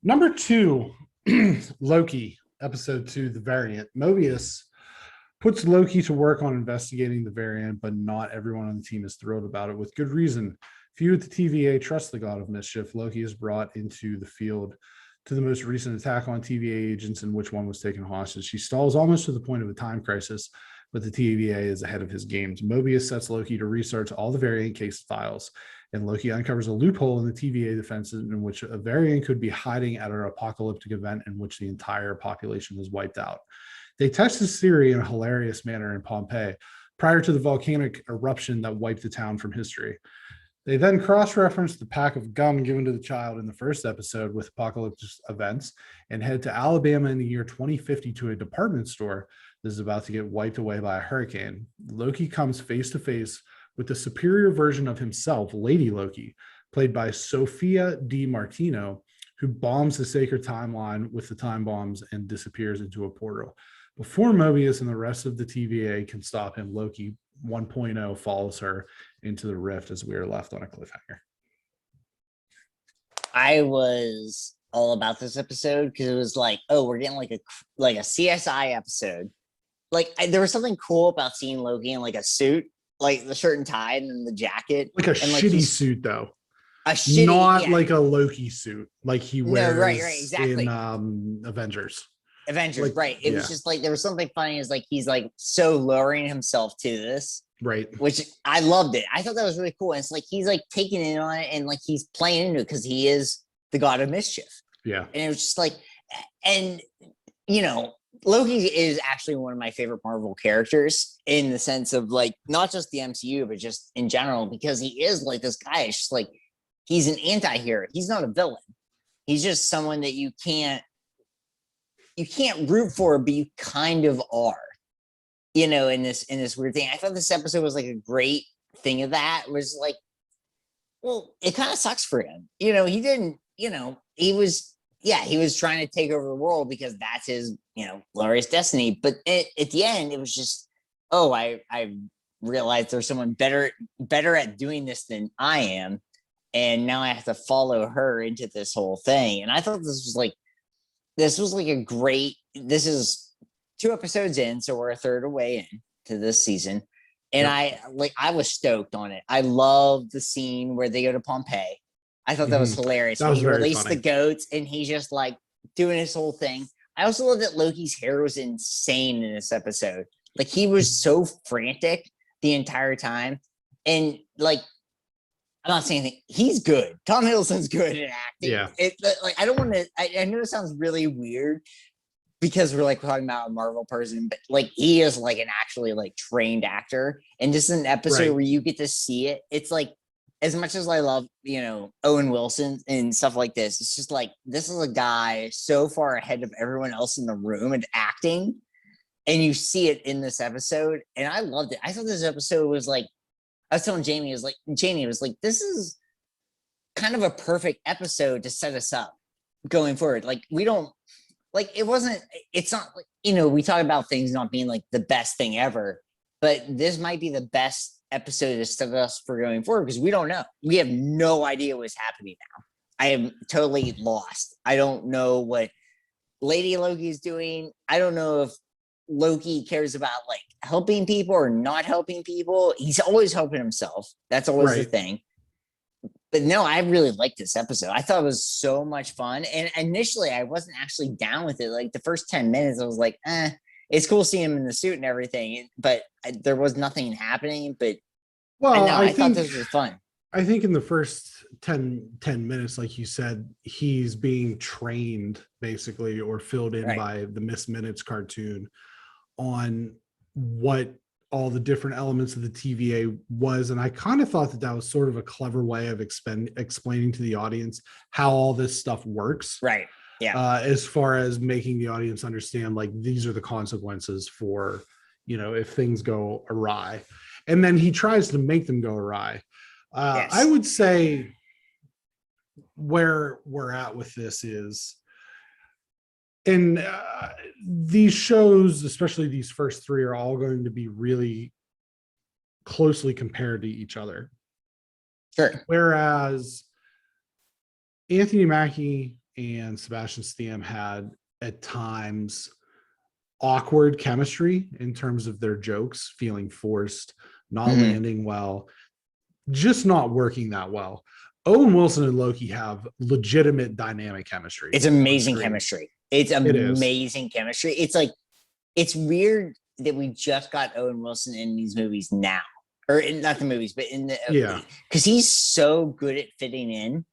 Number two, Loki, episode 2, The Variant. Mobius puts Loki to work on investigating the variant, but not everyone on the team is thrilled about it, with good reason. Few at the TVA trust the god of mischief. Loki is brought into the field to the most recent attack on TVA agents, in which one was taken hostage. He stalls almost to the point of a time crisis, but the TVA is ahead of his games. Mobius sets Loki to research all the variant case files, and Loki uncovers a loophole in the TVA defenses in which a variant could be hiding at an apocalyptic event in which the entire population is wiped out. They test this theory in a hilarious manner in Pompeii, prior to the volcanic eruption that wiped the town from history. They then cross-reference the pack of gum given to the child in the first episode with apocalyptic events and head to Alabama in the year 2050 to a department store that is about to get wiped away by a hurricane. Loki comes face to face with the superior version of himself, Lady Loki, played by Sophia Di Martino, who bombs the sacred timeline with the time bombs and disappears into a portal. Before Mobius and the rest of the TVA can stop him, Loki 1.0 follows her into the rift as we are left on a cliffhanger. I was all about this episode because it was like, oh, we're getting like a CSI episode. There was something cool about seeing Loki in like a suit, like the shirt and tie and then the jacket, like a shitty suit though. Not like a Loki suit like he wears right, exactly. in Avengers, right. It was just like there was something funny is like he's like so lowering himself to this, right, which I loved it. I thought that was really cool. And it's like he's like taking in on it and like he's playing into it because he is the god of mischief. Yeah. And it was just like, and you know, Loki is actually one of my favorite Marvel characters in the sense of like not just the MCU but just in general, because he is like this guy. It's just like he's an anti-hero. He's not a villain. He's just someone that you can't root for, but you kind of are, you know, in this weird thing. I thought this episode was like a great thing of that. It was like, well, it kind of sucks for him. You know, he didn't, you know, he was trying to take over the world because that's his, you know, glorious destiny. But at the end, it was just, oh, I realized there's someone better at doing this than I am. And now I have to follow her into this whole thing. And I thought this was like a great, this is 2 episodes in, so we're a third away in to this season. And I was stoked on it. I love the scene where they go to Pompeii. I thought that was hilarious. That was he released funny. The goats and he's just like doing his whole thing. I also love that Loki's hair was insane in this episode. Like he was so frantic the entire time. And like, I'm not saying anything. He's good. Tom Hiddleston's good at acting. Yeah. I don't want to. I know it sounds really weird because we're like talking about a Marvel person, but like he is like an actually like trained actor, and just an episode where you get to see it. It's like as much as I love, you know, Owen Wilson and stuff like this. It's just like this is a guy so far ahead of everyone else in the room and acting, and you see it in this episode, and I loved it. I thought this episode was like. I was telling Jamie, this is kind of a perfect episode to set us up going forward. Like we don't like it's not like, you know, we talk about things not being like the best thing ever, but this might be the best episode to set us for going forward because we don't know. We have no idea what's happening now. I am totally lost. I don't know what Lady Loki is doing. I don't know if Loki cares about like helping people or not helping people. He's always helping himself. That's always the thing. But no, I really liked this episode. I thought it was so much fun. And initially I wasn't actually down with it. Like the first 10 minutes, I was like, it's cool seeing him in the suit and everything. But there was nothing happening. But I thought this was fun. I think in the first 10 minutes, like you said, he's being trained basically or filled in by the Miss Minutes cartoon on what all the different elements of the TVA was. And I kind of thought that was sort of a clever way of explaining to the audience how all this stuff works. Right. Yeah. As far as making the audience understand, like, these are the consequences for, you know, if things go awry. And then he tries to make them go awry. I would say where we're at with this is, and these shows, especially these first 3, are all going to be really closely compared to each other. Sure. Whereas Anthony Mackie and Sebastian Stam had at times awkward chemistry in terms of their jokes, feeling forced, not landing well, just not working that well. Owen Wilson and Loki have legitimate dynamic chemistry. It's amazing chemistry. It's amazing chemistry. It's like, it's weird that we just got Owen Wilson in these movies now, or not the movies, but in the, because he's so good at fitting in.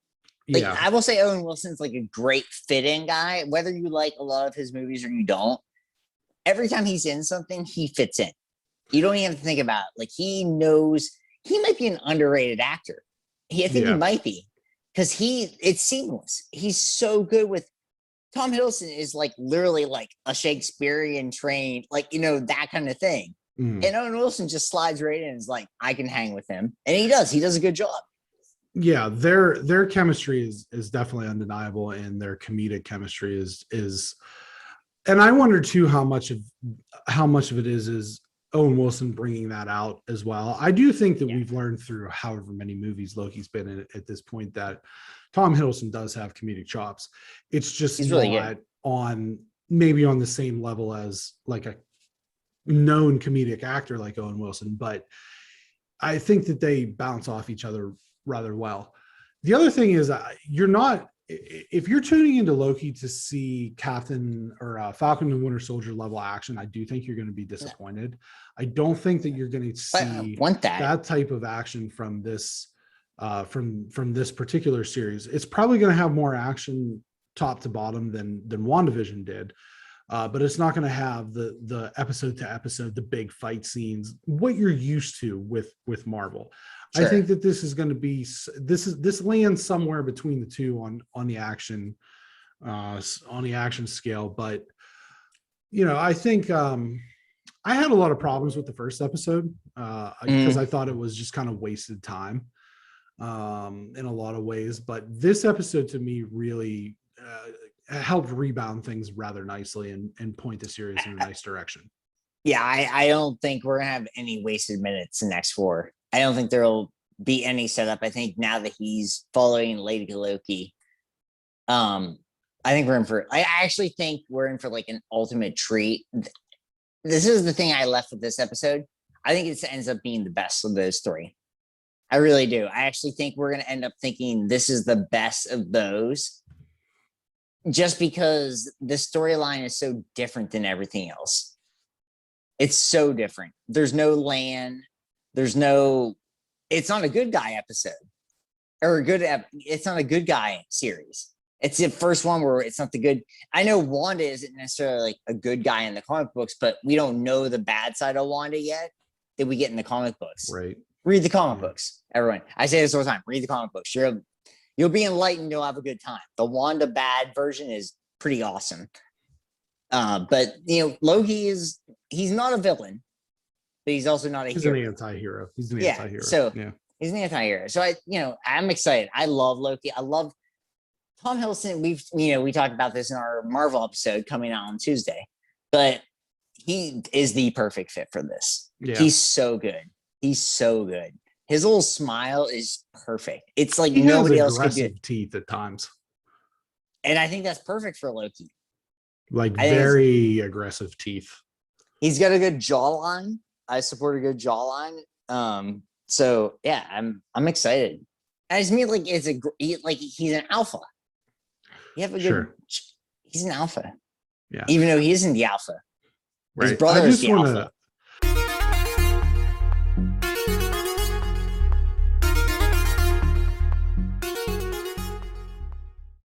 Like, I will say Owen Wilson's like a great fit-in guy, whether you like a lot of his movies or you don't. Every time he's in something, he fits in. You don't even have to think about it. Like, he knows he might be an underrated actor. I think he might be, because it's seamless. He's so good with Tom Hiddleston is like literally like a Shakespearean trained, like, that kind of thing. And Owen Wilson just slides right in and is like, I can hang with him. And he does a good job. Yeah, their chemistry is definitely undeniable, and their comedic chemistry is and I wonder too how much of it is Owen Wilson bringing that out as well. I do think that we've learned through however many movies Loki's been in at this point that Tom Hiddleston does have comedic chops. It's just he's really not on the same level as like a known comedic actor like Owen Wilson, but I think that they bounce off each other rather well. The other thing is if you're tuning into Loki to see Captain or Falcon and Winter Soldier level action, I do think you're going to be disappointed. I don't think that you're going to see that type of action from this from this particular series. It's probably going to have more action top to bottom than WandaVision did. But it's not going to have the episode to episode, the big fight scenes, what you're used to with Marvel. Sure. I think that this is going to be this lands somewhere between the two on the action scale. But I think I had a lot of problems with the first episode because I thought it was just kind of wasted time in a lot of ways. But this episode to me really helped rebound things rather nicely and point the series in a nice direction. Yeah, I don't think we're gonna have any wasted minutes in X4. I don't think there'll be any setup. I think now that he's following Lady Loki, I actually think we're in for like an ultimate treat. This is the thing I left with this episode. I think it ends up being the best of those three. I really do. I actually think we're gonna end up thinking this is the best of those, just because the storyline is so different than everything else. It's so different. There's no land. It's not a good guy episode it's not a good guy series. It's the first one where it's not the good. I know Wanda isn't necessarily like a good guy in the comic books, but we don't know the bad side of Wanda yet that we get in the comic books. Right. Read the comic books, everyone. I say this all the time. Read the comic books. You'll be enlightened. You'll have a good time. The Wanda bad version is pretty awesome. But Loki he's not a villain, but he's also not he's hero. An anti-hero. He's an anti-hero. So he's an anti-hero. So I'm excited. I love Loki. I love Tom Hiddleston. We talked about this in our Marvel episode coming out on Tuesday, but he is the perfect fit for this. Yeah. He's so good. His little smile is perfect. It's like nobody else could do. Teeth at times, and I think that's perfect for Loki. Like very aggressive teeth. He's got a good jawline. I support a good jawline. So yeah, I'm excited. I just mean like he's an alpha. You have a good. He's an alpha. Yeah. Even though he isn't the alpha. Right. His brother is the alpha.